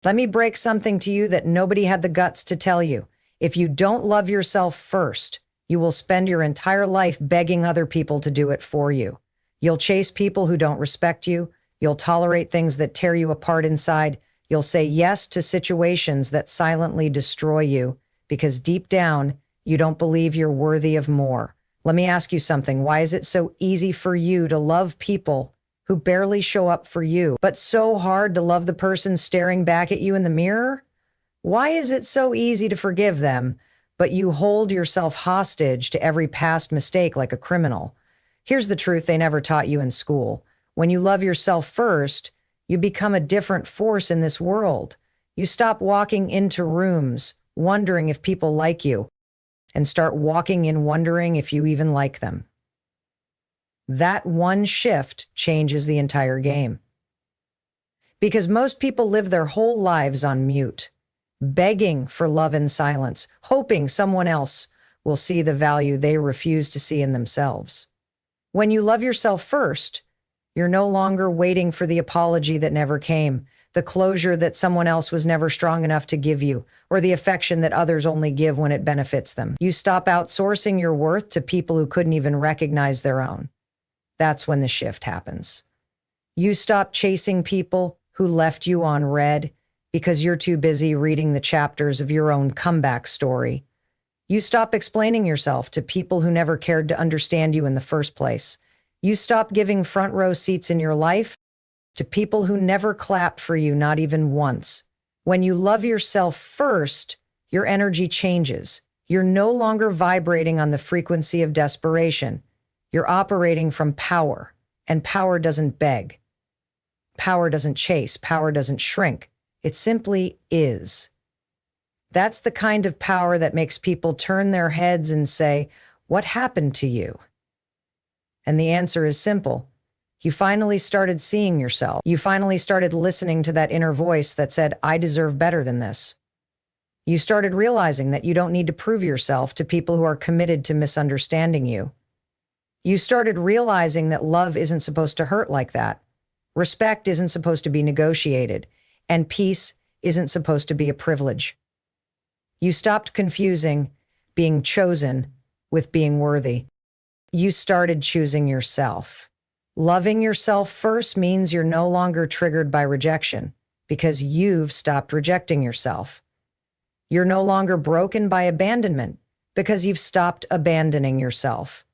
Let me break something to you that nobody had the guts to tell you. If you don't love yourself first, you will spend your entire life begging other people to do it for you. You'll chase people who don't respect you. You'll tolerate things that tear you apart inside. You'll say yes to situations that silently destroy you because deep down, you don't believe you're worthy of more. Let me ask you something. Why is it so easy for you to love people who barely show up for you, but so hard to love the person staring back at you in the mirror? Why is it so easy to forgive them, but you hold yourself hostage to every past mistake like a criminal? Here's the truth they never taught you in school. When you love yourself first, you become a different force in this world. You stop walking into rooms wondering if people like you and start walking in wondering if you even like them. That one shift changes the entire game. Because most people live their whole lives on mute, begging for love in silence, hoping someone else will see the value they refuse to see in themselves. When you love yourself first, you're no longer waiting for the apology that never came, the closure that someone else was never strong enough to give you, or the affection that others only give when it benefits them. You stop outsourcing your worth to people who couldn't even recognize their own. That's when the shift happens. You stop chasing people who left you on red because you're too busy reading the chapters of your own comeback story. You stop explaining yourself to people who never cared to understand you in the first place. You stop giving front row seats in your life to people who never clapped for you, not even once. When you love yourself first, your energy changes. You're no longer vibrating on the frequency of desperation. You're operating from power, and power doesn't beg. Power doesn't chase. Power doesn't shrink. It simply is. That's the kind of power that makes people turn their heads and say, "What happened to you?" And the answer is simple. You finally started seeing yourself. You finally started listening to that inner voice that said, "I deserve better than this." You started realizing that you don't need to prove yourself to people who are committed to misunderstanding you. You started realizing that love isn't supposed to hurt like that. Respect isn't supposed to be negotiated, and peace isn't supposed to be a privilege. You stopped confusing being chosen with being worthy. You started choosing yourself. Loving yourself first means you're no longer triggered by rejection because you've stopped rejecting yourself. You're no longer broken by abandonment because you've stopped abandoning yourself.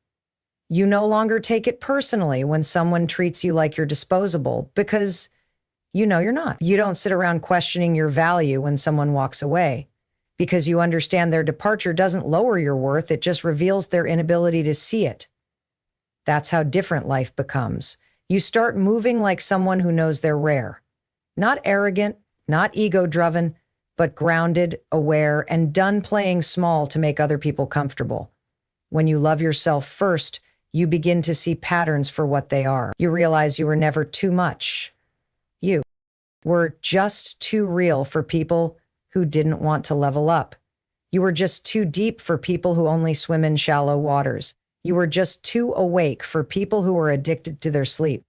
You no longer take it personally when someone treats you like you're disposable because you know you're not. You don't sit around questioning your value when someone walks away because you understand their departure doesn't lower your worth, it just reveals their inability to see it. That's how different life becomes. You start moving like someone who knows they're rare. Not arrogant, not ego-driven, but grounded, aware, and done playing small to make other people comfortable. When you love yourself first, you begin to see patterns for what they are. You realize you were never too much. You were just too real for people who didn't want to level up. You were just too deep for people who only swim in shallow waters. You were just too awake for people who were addicted to their sleep.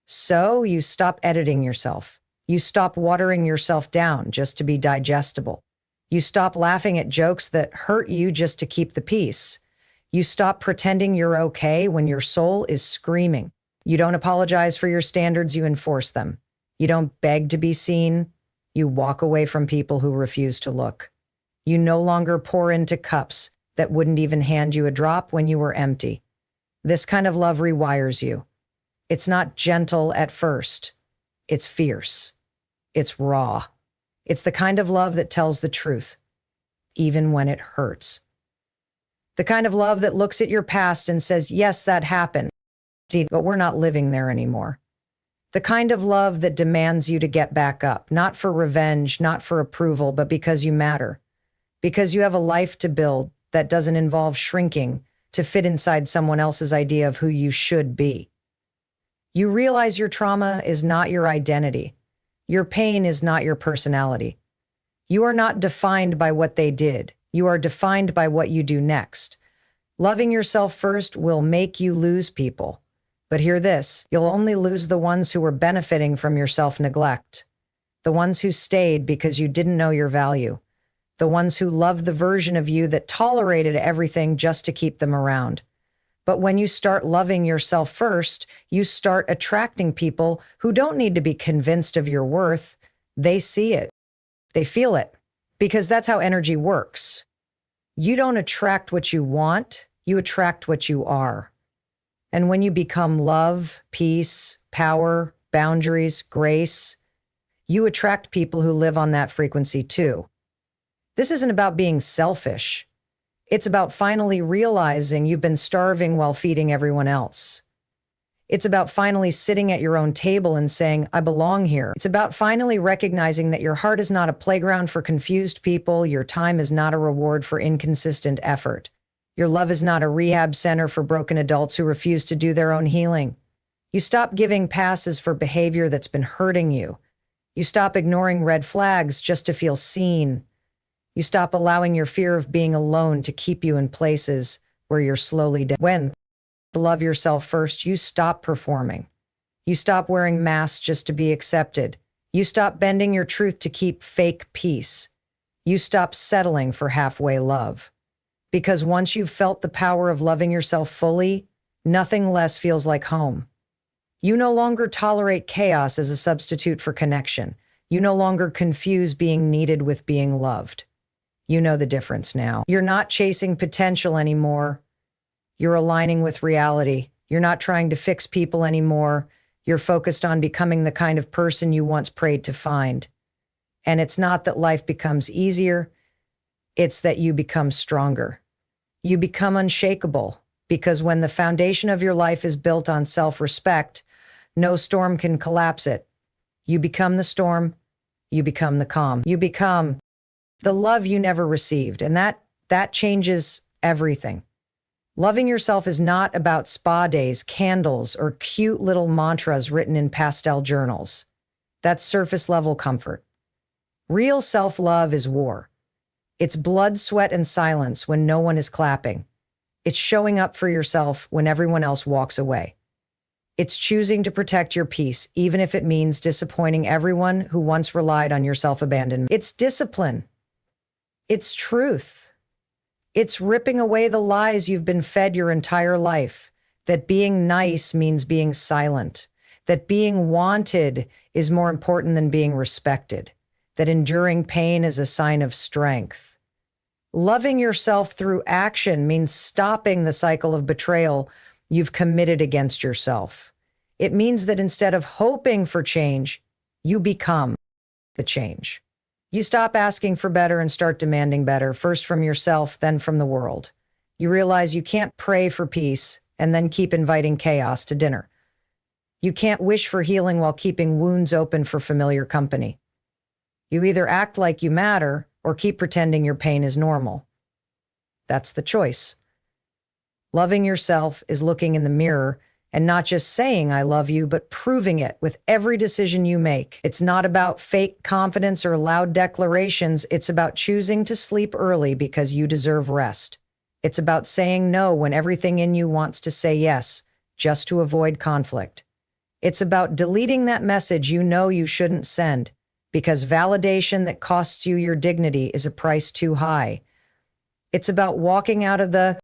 So you stop editing yourself. You stop watering yourself down just to be digestible. You stop laughing at jokes that hurt you just to keep the peace. You stop pretending you're okay when your soul is screaming. You don't apologize for your standards, you enforce them. You don't beg to be seen. You walk away from people who refuse to look. You no longer pour into cups that wouldn't even hand you a drop when you were empty. This kind of love rewires you. It's not gentle at first. It's fierce. It's raw. It's the kind of love that tells the truth, even when it hurts. The kind of love that looks at your past and says, yes, that happened, but we're not living there anymore. The kind of love that demands you to get back up, not for revenge, not for approval, but because you matter. Because you have a life to build that doesn't involve shrinking to fit inside someone else's idea of who you should be. You realize your trauma is not your identity. Your pain is not your personality. You are not defined by what they did. You are defined by what you do next. Loving yourself first will make you lose people. But hear this, you'll only lose the ones who are benefiting from your self-neglect. the ones who stayed because you didn't know your value, the ones who loved the version of you that tolerated everything just to keep them around. But when you start loving yourself first, you start attracting people who don't need to be convinced of your worth. They see it. They feel it. Because that's how energy works. You don't attract what you want, you attract what you are. And when you become love, peace, power, boundaries, grace, you attract people who live on that frequency too. This isn't about being selfish. It's about finally realizing you've been starving while feeding everyone else. It's about finally sitting at your own table and saying, I belong here. It's about finally recognizing that your heart is not a playground for confused people. Your time is not a reward for inconsistent effort. Your love is not a rehab center for broken adults who refuse to do their own healing. You stop giving passes for behavior that's been hurting you. You stop ignoring red flags just to feel seen. You stop allowing your fear of being alone to keep you in places where you're slowly dead. When you love yourself first, you stop performing. You stop wearing masks just to be accepted. You stop bending your truth to keep fake peace. You stop settling for halfway love. Because once you've felt the power of loving yourself fully, nothing less feels like home. You no longer tolerate chaos as a substitute for connection. You no longer confuse being needed with being loved. You know the difference now. You're not chasing potential anymore. You're aligning with reality. You're not trying to fix people anymore. You're focused on becoming the kind of person you once prayed to find. And it's not that life becomes easier. It's that you become stronger. You become unshakable, because when the foundation of your life is built on self-respect, no storm can collapse it. You become the storm. You become the calm. You become the love you never received, and that changes everything. Loving yourself is not about spa days, candles, or cute little mantras written in pastel journals. That's surface-level comfort. Real self-love is war. It's blood, sweat, and silence when no one is clapping. It's showing up for yourself when everyone else walks away. It's choosing to protect your peace, even if it means disappointing everyone who once relied on your self-abandonment. It's discipline. It's truth. It's ripping away the lies you've been fed your entire life, that being nice means being silent, that being wanted is more important than being respected, that enduring pain is a sign of strength. Loving yourself through action means stopping the cycle of betrayal you've committed against yourself. It means that instead of hoping for change, you become the change. You stop asking for better and start demanding better, first from yourself, then from the world. You realize you can't pray for peace and then keep inviting chaos to dinner. You can't wish for healing while keeping wounds open for familiar company. You either act like you matter or keep pretending your pain is normal. That's the choice. Loving yourself is looking in the mirror and not just saying I love you, but proving it with every decision you make. It's not about fake confidence or loud declarations. It's about choosing to sleep early because you deserve rest. It's about saying no when everything in you wants to say yes, just to avoid conflict. It's about deleting that message you know you shouldn't send, because validation that costs you your dignity is a price too high. It's about walking out of the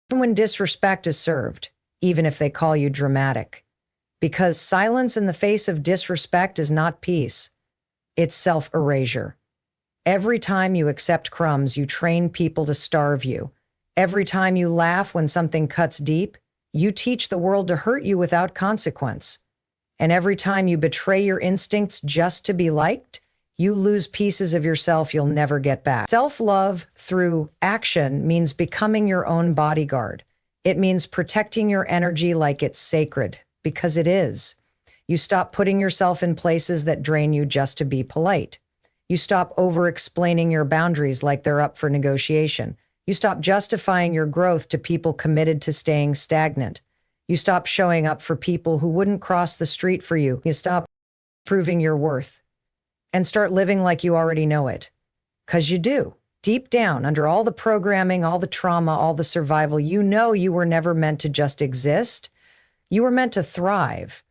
when disrespect is served, even if they call you dramatic. Because silence in the face of disrespect is not peace. It's self-erasure. Every time you accept crumbs, you train people to starve you. Every time you laugh when something cuts deep, you teach the world to hurt you without consequence. And every time you betray your instincts just to be liked, you lose pieces of yourself you'll never get back. Self-love through action means becoming your own bodyguard. It means protecting your energy like it's sacred, because it is. You stop putting yourself in places that drain you just to be polite. You stop over-explaining your boundaries like they're up for negotiation. You stop justifying your growth to people committed to staying stagnant. You stop showing up for people who wouldn't cross the street for you. You stop proving your worth and start living like you already know it. 'Cause you do. Deep down, under all the programming, all the trauma, all the survival, you know you were never meant to just exist. You were meant to thrive.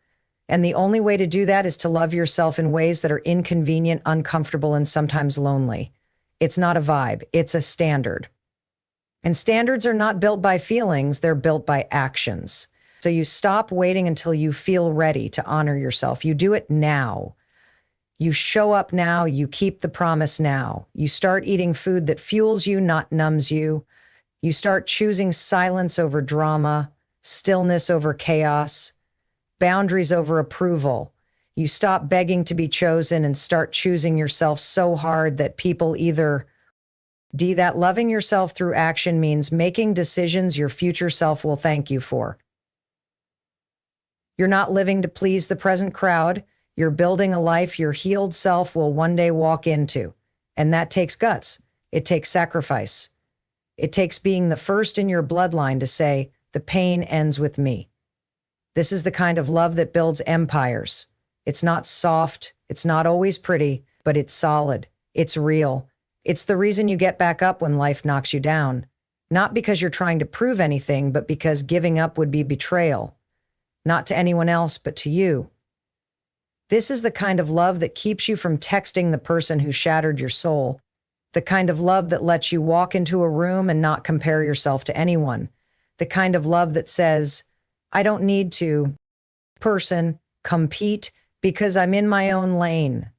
And the only way to do that is to love yourself in ways that are inconvenient, uncomfortable, and sometimes lonely. It's not a vibe, it's a standard. And standards are not built by feelings, they're built by actions. So you stop waiting until you feel ready to honor yourself. You do it now. You show up now, you keep the promise now. You start eating food that fuels you, not numbs you. You start choosing silence over drama, stillness over chaos, boundaries over approval. You stop begging to be chosen and start choosing yourself so hard that people either that loving yourself through action means making decisions your future self will thank you for. You're not living to please the present crowd. You're building a life your healed self will one day walk into. And that takes guts. It takes sacrifice. It takes being the first in your bloodline to say, the pain ends with me. This is the kind of love that builds empires. It's not soft. It's not always pretty, but it's solid. It's real. It's the reason you get back up when life knocks you down. Not because you're trying to prove anything, but because giving up would be betrayal. Not to anyone else, but to you. This is the kind of love that keeps you from texting the person who shattered your soul. The kind of love that lets you walk into a room and not compare yourself to anyone. The kind of love that says, I don't need to compete because I'm in my own lane.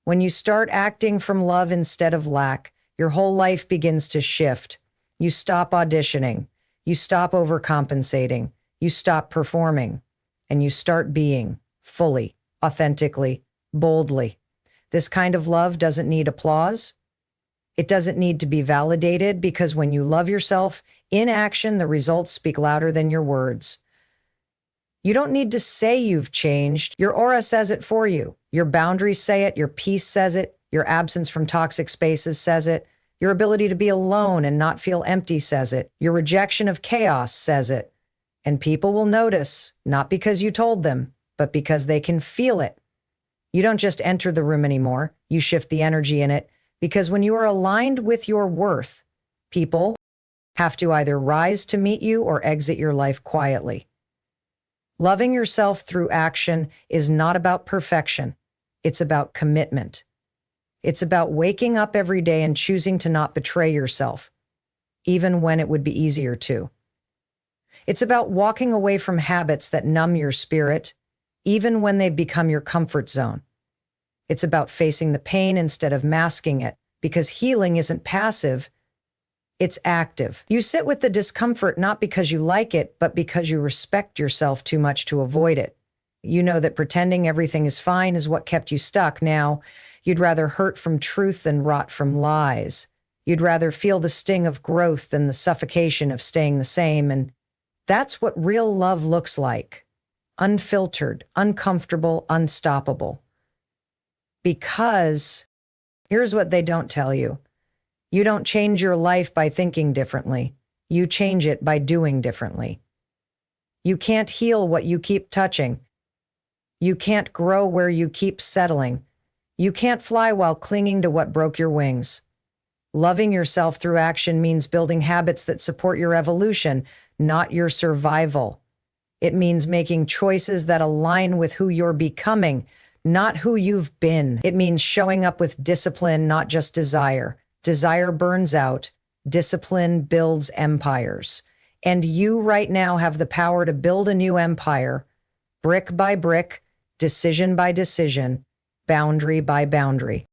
When you start acting from love instead of lack, your whole life begins to shift. You stop auditioning. You stop overcompensating. You stop performing. And you start being fully, authentically, boldly. This kind of love doesn't need applause. It doesn't need to be validated because when you love yourself in action, the results speak louder than your words. You don't need to say you've changed. Your aura says it for you. Your boundaries say it. Your peace says it. Your absence from toxic spaces says it. Your ability to be alone and not feel empty says it. Your rejection of chaos says it. And people will notice, not because you told them, but because they can feel it. You don't just enter the room anymore. You shift the energy in it. Because when you are aligned with your worth, people have to either rise to meet you or exit your life quietly. Loving yourself through action is not about perfection. It's about commitment. It's about waking up every day and choosing to not betray yourself, even when it would be easier to. It's about walking away from habits that numb your spirit, even when they've become your comfort zone. It's about facing the pain instead of masking it, because healing isn't passive, it's active. You sit with the discomfort not because you like it, but because you respect yourself too much to avoid it. You know that pretending everything is fine is what kept you stuck. Now, you'd rather hurt from truth than rot from lies. You'd rather feel the sting of growth than the suffocation of staying the same, and that's what real love looks like. Unfiltered, uncomfortable, unstoppable. Because here's what they don't tell you. You don't change your life by thinking differently. You change it by doing differently. You can't heal what you keep touching. You can't grow where you keep settling. You can't fly while clinging to what broke your wings. Loving yourself through action means building habits that support your evolution, not your survival. It means making choices that align with who you're becoming, not who you've been. It means showing up with discipline, not just desire. Desire burns out. Discipline builds empires. And you right now have the power to build a new empire, brick by brick, decision by decision, boundary by boundary.